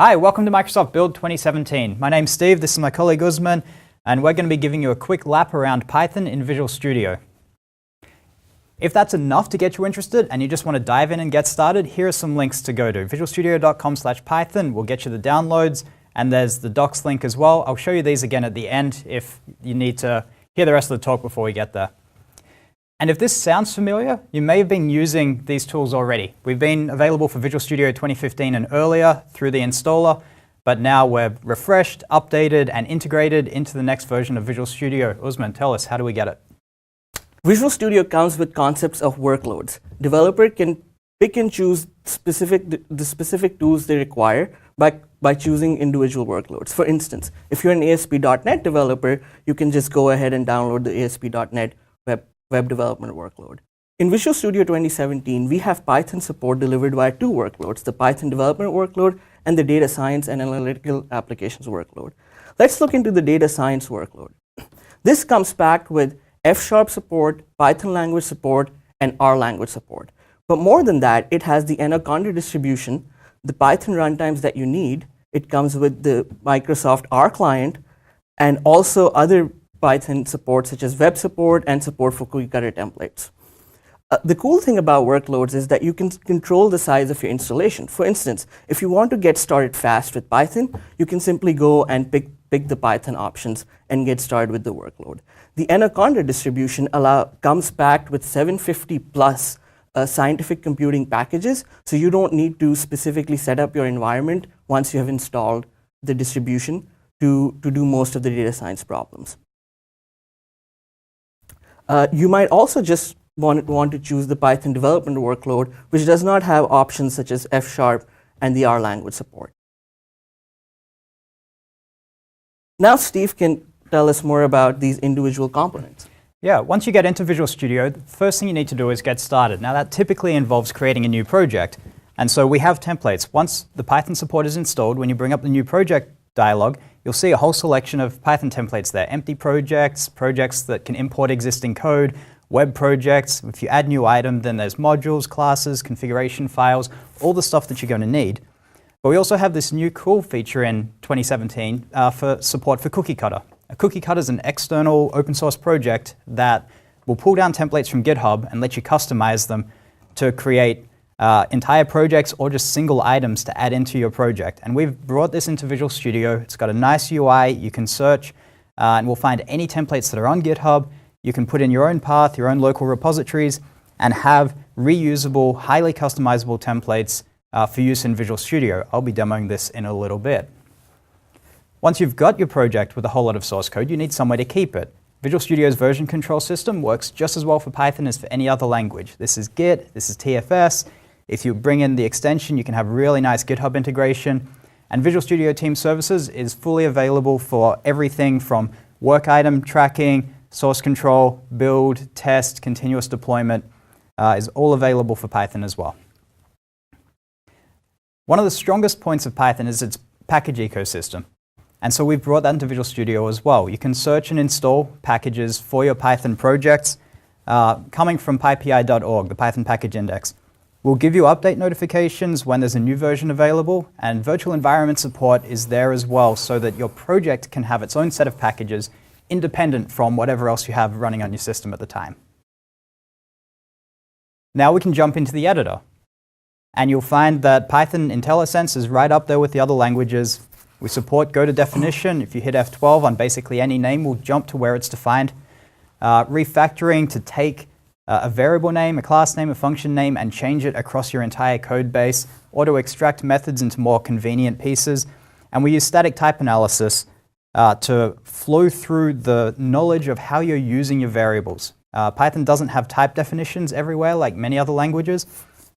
Hi, welcome to Microsoft Build 2017. My name's Steve, this is my colleague Usman, and we're going to be giving you a quick lap around Python in Visual Studio. If that's enough to get you interested and you just want to dive in and get started, here are some links to go to. visualstudio.com/Python will get you the downloads, and there's the docs link as well. I'll show you these again at the end if you need to hear the rest of the talk before we get there. And if this sounds familiar, you may have been using these tools already. We've been available for Visual Studio 2015 and earlier through the installer, but now we're refreshed, updated, and integrated into the next version of Visual Studio. Usman, tell us, how do we get it? Visual Studio comes with concepts of workloads. Developer can pick and choose the specific tools they require by choosing individual workloads. For instance, if you're an ASP.NET developer, you can just go ahead and download the ASP.NET web development workload. In Visual Studio 2017, we have Python support delivered via two workloads, the Python development workload and the data science and analytical applications workload. Let's look into the data science workload. This comes packed with F# support, Python language support, and R language support. But more than that, it has the Anaconda distribution, the Python runtimes that you need. It comes with the Microsoft R client, and also other Python support such as web support and support for cookie cutter templates. The cool thing about workloads is that you can control the size of your installation. For instance, if you want to get started fast with Python, you can simply go and pick the Python options and get started with the workload. The Anaconda distribution comes packed with 750 plus scientific computing packages, so you don't need to specifically set up your environment once you have installed the distribution to do most of the data science problems. You might also just want to choose the Python development workload, which does not have options such as F# and the R language support. Now Steve can tell us more about these individual components. Yeah, once you get into Visual Studio, the first thing you need to do is get started. Now that typically involves creating a new project. And so we have templates. Once the Python support is installed, when you bring up the new project dialog, you'll see a whole selection of Python templates there. Empty projects, projects that can import existing code, web projects. If you add new item, then there's modules, classes, configuration files, all the stuff that you're going to need. But we also have this new cool feature in 2017 for support for Cookie Cutter. A Cookie Cutter is an external open source project that will pull down templates from GitHub and let you customize them to create entire projects or just single items to add into your project. And we've brought this into Visual Studio. It's got a nice UI. You can search and we'll find any templates that are on GitHub. You can put in your own path, your own local repositories, and have reusable, highly customizable templates for use in Visual Studio. I'll be demoing this in a little bit. Once you've got your project with a whole lot of source code, you need somewhere to keep it. Visual Studio's version control system works just as well for Python as for any other language. This is Git, this is TFS. If you bring in the extension, you can have really nice GitHub integration. And Visual Studio Team Services is fully available for everything from work item tracking, source control, build, test, continuous deployment is all available for Python as well. One of the strongest points of Python is its package ecosystem. And so we've brought that into Visual Studio as well. You can search and install packages for your Python projects coming from pypi.org, the Python package index. We'll give you update notifications when there's a new version available, and virtual environment support is there as well so that your project can have its own set of packages independent from whatever else you have running on your system at the time. Now we can jump into the editor. And you'll find that Python IntelliSense is right up there with the other languages. We support go to definition. If you hit F12 on basically any name, we'll jump to where it's defined. Refactoring to take a variable name, a class name, a function name, and change it across your entire code base, or to extract methods into more convenient pieces. And we use static type analysis to flow through the knowledge of how you're using your variables. Python doesn't have type definitions everywhere like many other languages,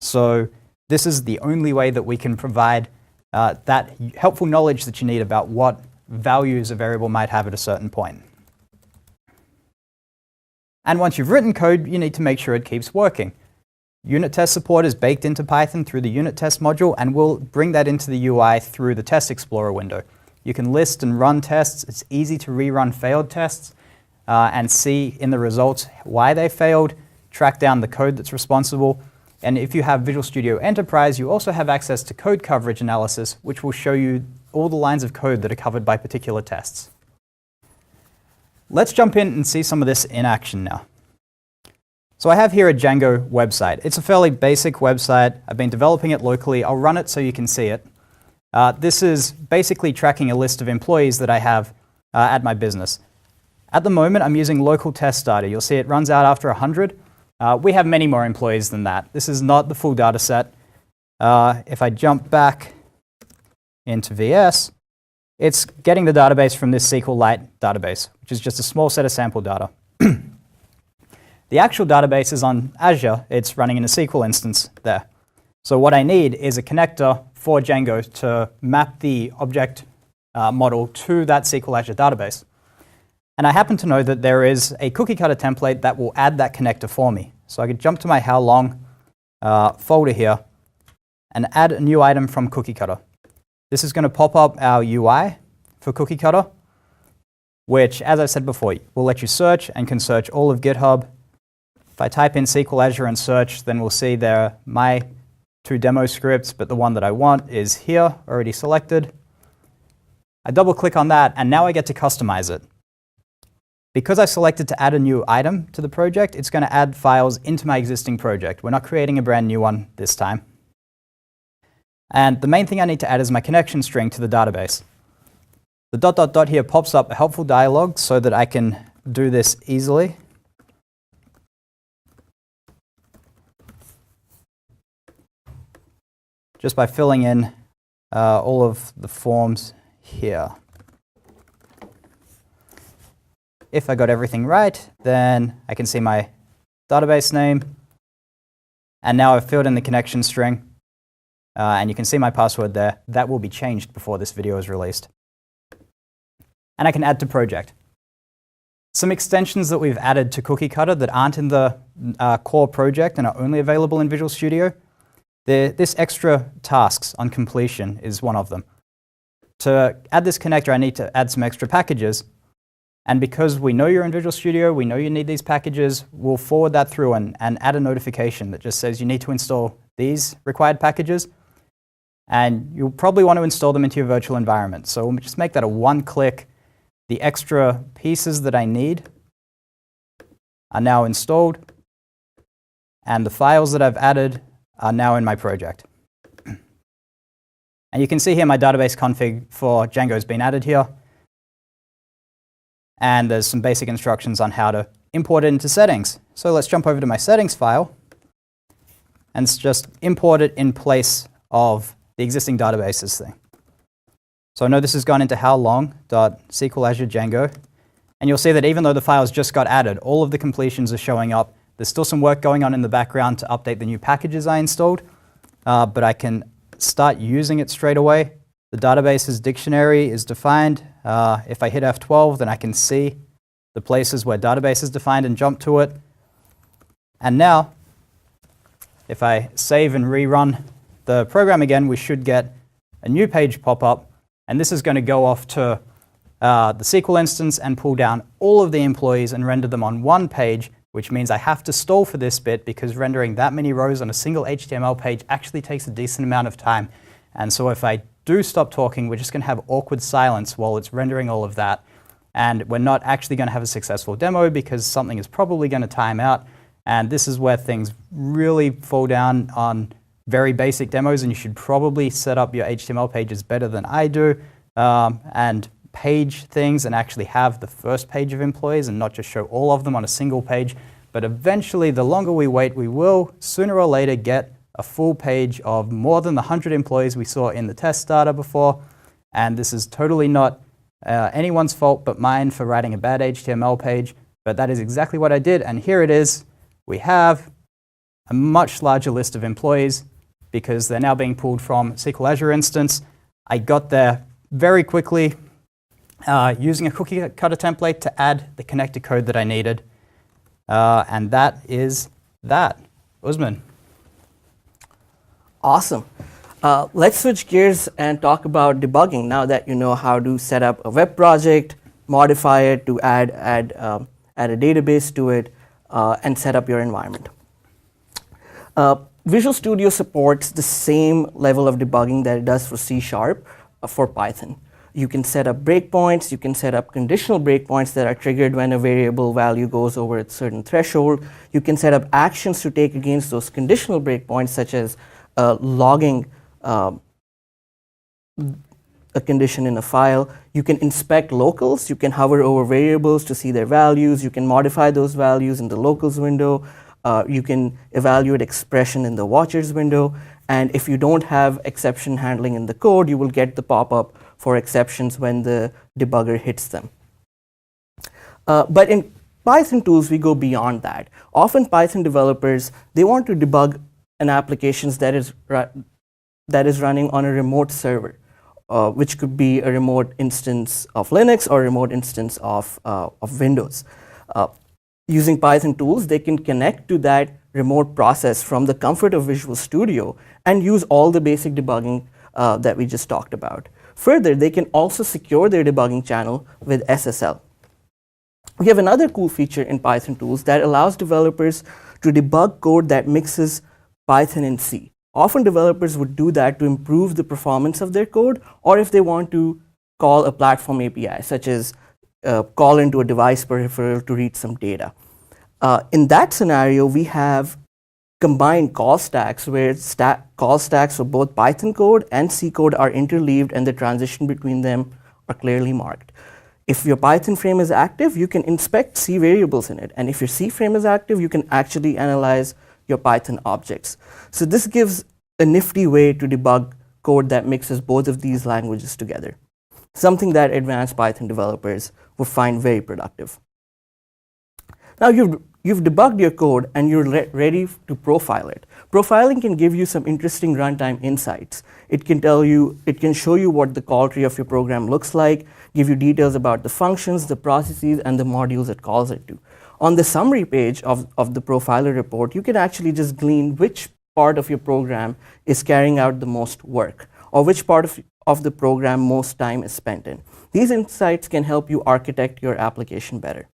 so this is the only way that we can provide that helpful knowledge that you need about what values a variable might have at a certain point. And once you've written code, you need to make sure it keeps working. Unit test support is baked into Python through the unit test module, and we'll bring that into the UI through the Test Explorer window. You can list and run tests. It's easy to rerun failed tests and see in the results why they failed, track down the code that's responsible. And if you have Visual Studio Enterprise, you also have access to code coverage analysis, which will show you all the lines of code that are covered by particular tests. Let's jump in and see some of this in action now. So I have here a Django website. It's a fairly basic website. I've been developing it locally. I'll run it so you can see it. This is basically tracking a list of employees that I have at my business. At the moment, I'm using local test data. You'll see it runs out after 100. We have many more employees than that. This is not the full data set. If I jump back into VS, it's getting the database from this SQLite database, which is just a small set of sample data. The actual database is on Azure. It's running in a SQL instance there. So what I need is a connector for Django to map the object model to that SQL Azure database. And I happen to know that there is a cookie cutter template that will add that connector for me. So I could jump to my how long folder here and add a new item from cookie cutter. This is going to pop up our UI for cookie cutter, which, as I said before, will let you search and can search all of GitHub. If I type in SQL Azure and search, then we'll see there are my 2 demo scripts, but the one that I want is here, already selected. I double click on that, and now I get to customize it. Because I selected to add a new item to the project, it's going to add files into my existing project. We're not creating a brand new one this time. And the main thing I need to add is my connection string to the database. The ... here pops up a helpful dialog so that I can do this easily. Just by filling in all of the forms here. If I got everything right, then I can see my database name. And now I've filled in the connection string. And you can see my password there. That will be changed before this video is released. And I can add to project. Some extensions that we've added to Cookie Cutter that aren't in the core project and are only available in Visual Studio. This extra tasks on completion is one of them. To add this connector, I need to add some extra packages. And because we know you're in Visual Studio, we know you need these packages, we'll forward that through and add a notification that just says you need to install these required packages. And you'll probably want to install them into your virtual environment. So we'll just make that a one-click. The extra pieces that I need are now installed. And the files that I've added are now in my project. And you can see here my database config for Django has been added here. And there's some basic instructions on how to import it into settings. So let's jump over to my settings file and just import it in place of the existing databases thing. So I know this has gone into howlong.SQL Azure Django. And you'll see that even though the files just got added, all of the completions are showing up. There's still some work going on in the background to update the new packages I installed, but I can start using it straight away. The databases dictionary is defined. If I hit F12, then I can see the places where database is defined and jump to it. And now, if I save and rerun the program again, we should get a new page pop up. And this is going to go off to the SQL instance and pull down all of the employees and render them on one page, which means I have to stall for this bit because rendering that many rows on a single HTML page actually takes a decent amount of time. And so if I do stop talking, we're just going to have awkward silence while it's rendering all of that. And we're not actually going to have a successful demo because something is probably going to time out. And this is where things really fall down on very basic demos, and you should probably set up your HTML pages better than I do and page things and actually have the first page of employees and not just show all of them on a single page. But eventually, the longer we wait, we will sooner or later get a full page of more than the 100 employees we saw in the test data before. And this is totally not anyone's fault but mine for writing a bad HTML page. But that is exactly what I did. And here it is. We have a much larger list of employees because they're now being pulled from SQL Azure instance. I got there very quickly using a cookie cutter template to add the connector code that I needed. And that is that. Usman. Awesome. Let's switch gears and talk about debugging now that you know how to set up a web project, modify it to add a database to it, and set up your environment. Visual Studio supports the same level of debugging that it does for C# for Python. You can set up breakpoints, you can set up conditional breakpoints that are triggered when a variable value goes over a certain threshold. You can set up actions to take against those conditional breakpoints, such as logging a condition in a file. You can inspect locals, you can hover over variables to see their values, you can modify those values in the locals window, you can evaluate expression in the watchers window, and if you don't have exception handling in the code, you will get the pop-up for exceptions when the debugger hits them. But in Python tools, we go beyond that. Often Python developers, they want to debug an application that is running on a remote server, which could be a remote instance of Linux or a remote instance of Windows. Using Python tools, they can connect to that remote process from the comfort of Visual Studio and use all the basic debugging that we just talked about. Further, they can also secure their debugging channel with SSL. We have another cool feature in Python tools that allows developers to debug code that mixes Python and C. Often developers would do that to improve the performance of their code, or if they want to call a platform API, such as call into a device peripheral to read some data. In that scenario, we have combined call stacks where call stacks for both Python code and C code are interleaved and the transition between them are clearly marked. If your Python frame is active, you can inspect C variables in it. And if your C frame is active, you can actually analyze your Python objects. So this gives a nifty way to debug code that mixes both of these languages together, something that advanced Python developers would find very productive. Now you've debugged your code and you're ready to profile it. Profiling can give you some interesting runtime insights. It can show you what the call tree of your program looks like, give you details about the functions, the processes, and the modules it calls it to. On the summary page of the profiler report, you can actually just glean which part of your program is carrying out the most work, or which part of the program most time is spent in. These insights can help you architect your application better.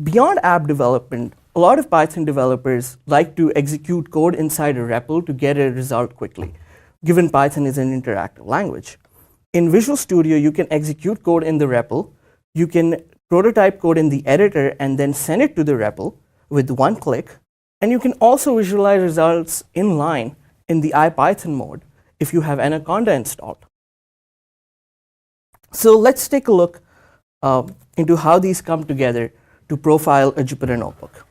Beyond app development, a lot of Python developers like to execute code inside a REPL to get a result quickly, given Python is an interactive language. In Visual Studio, you can execute code in the REPL, you can prototype code in the editor and then send it to the REPL with one click, and you can also visualize results inline in the IPython mode if you have Anaconda installed. So let's take a look into how these come together to profile a Jupyter Notebook.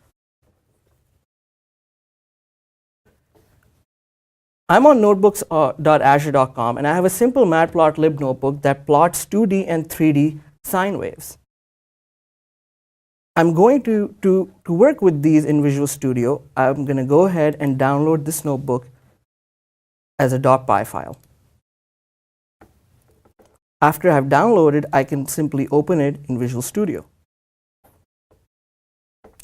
I'm on notebooks.azure.com, and I have a simple matplotlib notebook that plots 2D and 3D sine waves. I'm going to work with these in Visual Studio. I'm going to go ahead and download this notebook as a .py file. After I've downloaded, I can simply open it in Visual Studio.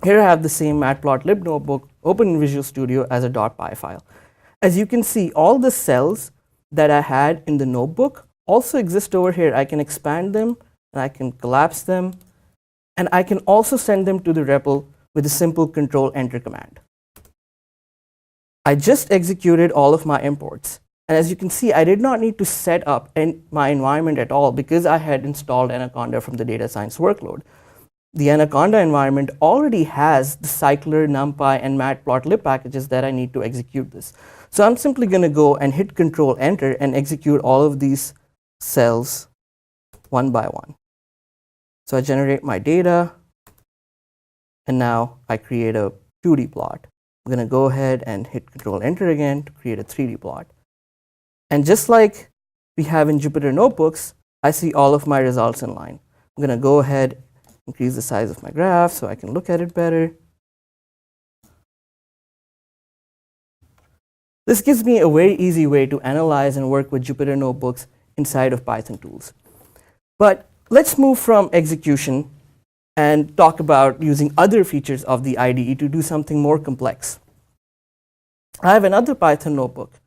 Here I have the same matplotlib notebook open in Visual Studio as a .py file. As you can see, all the cells that I had in the notebook also exist over here. I can expand them, and I can collapse them, and I can also send them to the REPL with a simple Control-Enter command. I just executed all of my imports. And as you can see, I did not need to set up my environment at all because I had installed Anaconda from the data science workload. The Anaconda environment already has the cycler, NumPy, and matplotlib packages that I need to execute this. So I'm simply going to go and hit Control-Enter and execute all of these cells one by one. So I generate my data, and now I create a 2D plot. I'm going to go ahead and hit Control-Enter again to create a 3D plot. And just like we have in Jupyter Notebooks, I see all of my results in line. I'm going to go ahead, increase the size of my graph so I can look at it better. This gives me a very easy way to analyze and work with Jupyter Notebooks inside of Python tools. But let's move from execution and talk about using other features of the IDE to do something more complex. I have another Python notebook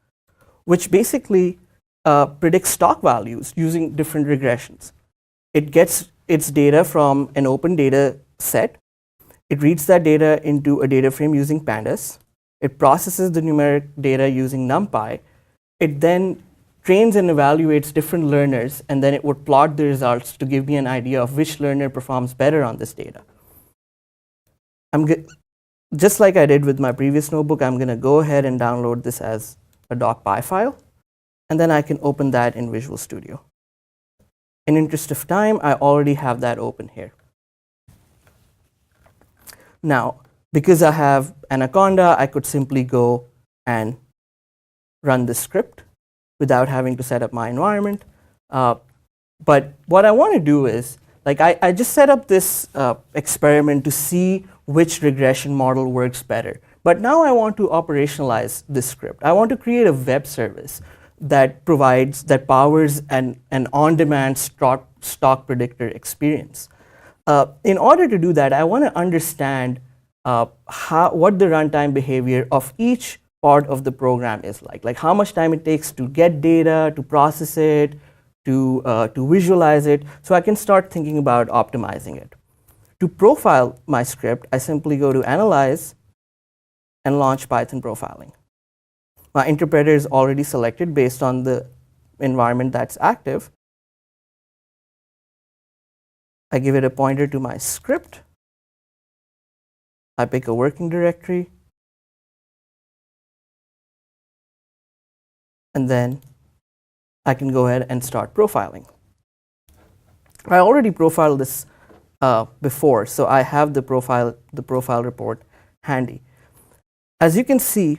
which basically predicts stock values using different regressions. It gets its data from an open data set. It reads that data into a data frame using pandas. It processes the numeric data using NumPy. It then trains and evaluates different learners, and then it would plot the results to give me an idea of which learner performs better on this data. Just like I did with my previous notebook, I'm going to go ahead and download this as a .py file, and then I can open that in Visual Studio. In interest of time, I already have that open here. Now, because I have Anaconda, I could simply go and run this script without having to set up my environment. But what I want to do is, like I just set up this experiment to see which regression model works better. But now I want to operationalize this script. I want to create a web service that powers an on-demand stock predictor experience. In order to do that, I want to understand what the runtime behavior of each part of the program is like how much time it takes to get data, to process it, to visualize it, so I can start thinking about optimizing it. To profile my script, I simply go to Analyze and launch Python profiling. My interpreter is already selected based on the environment that's active. I give it a pointer to my script. I pick a working directory. And then I can go ahead and start profiling. I already profiled this before, so I have the profile report handy. As you can see,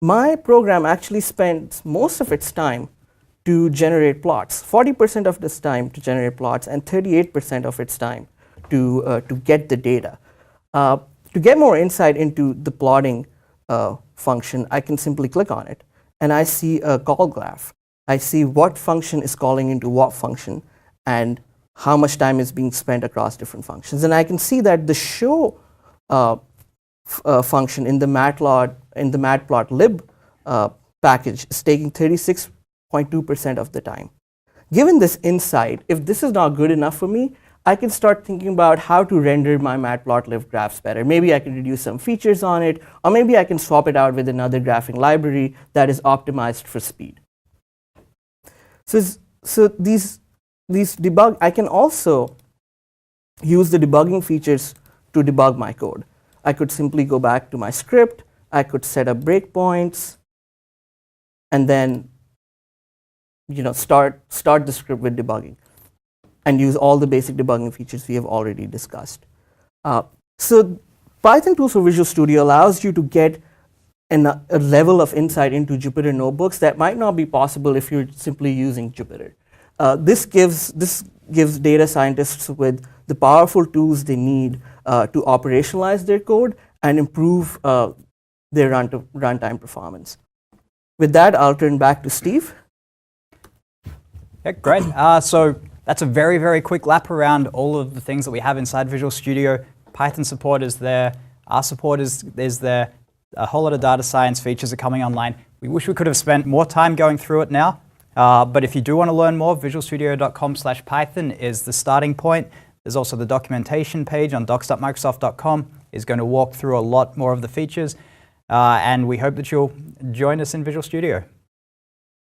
my program actually spends most of its time to generate plots, 40% of this time to generate plots, and 38% of its time to get the data. To get more insight into the plotting function, I can simply click on it, and I see a call graph. I see what function is calling into what function and how much time is being spent across different functions. And I can see that the show function in the matplotlib package is taking 36.2% of the time. Given this insight, if this is not good enough for me, I can start thinking about how to render my matplotlib graphs better. Maybe I can reduce some features on it, or maybe I can swap it out with another graphing library that is optimized for speed. So these debug, I can also use the debugging features to debug my code. I could simply go back to my script, I could set up breakpoints, and then start the script with debugging and use all the basic debugging features we have already discussed. So Python Tools for Visual Studio allows you to get a level of insight into Jupyter notebooks that might not be possible if you're simply using Jupyter. This gives data scientists with the powerful tools they need to operationalize their code and improve their runtime performance. With that, I'll turn back to Steve. Yeah, great. So that's a very, very quick lap around all of the things that we have inside Visual Studio. Python support is there. Our support is there. A whole lot of data science features are coming online. We wish we could have spent more time going through it now. But if you do want to learn more, visualstudio.com/Python is the starting point. There's also the documentation page on docs.microsoft.com is going to walk through a lot more of the features. And we hope that you'll join us in Visual Studio.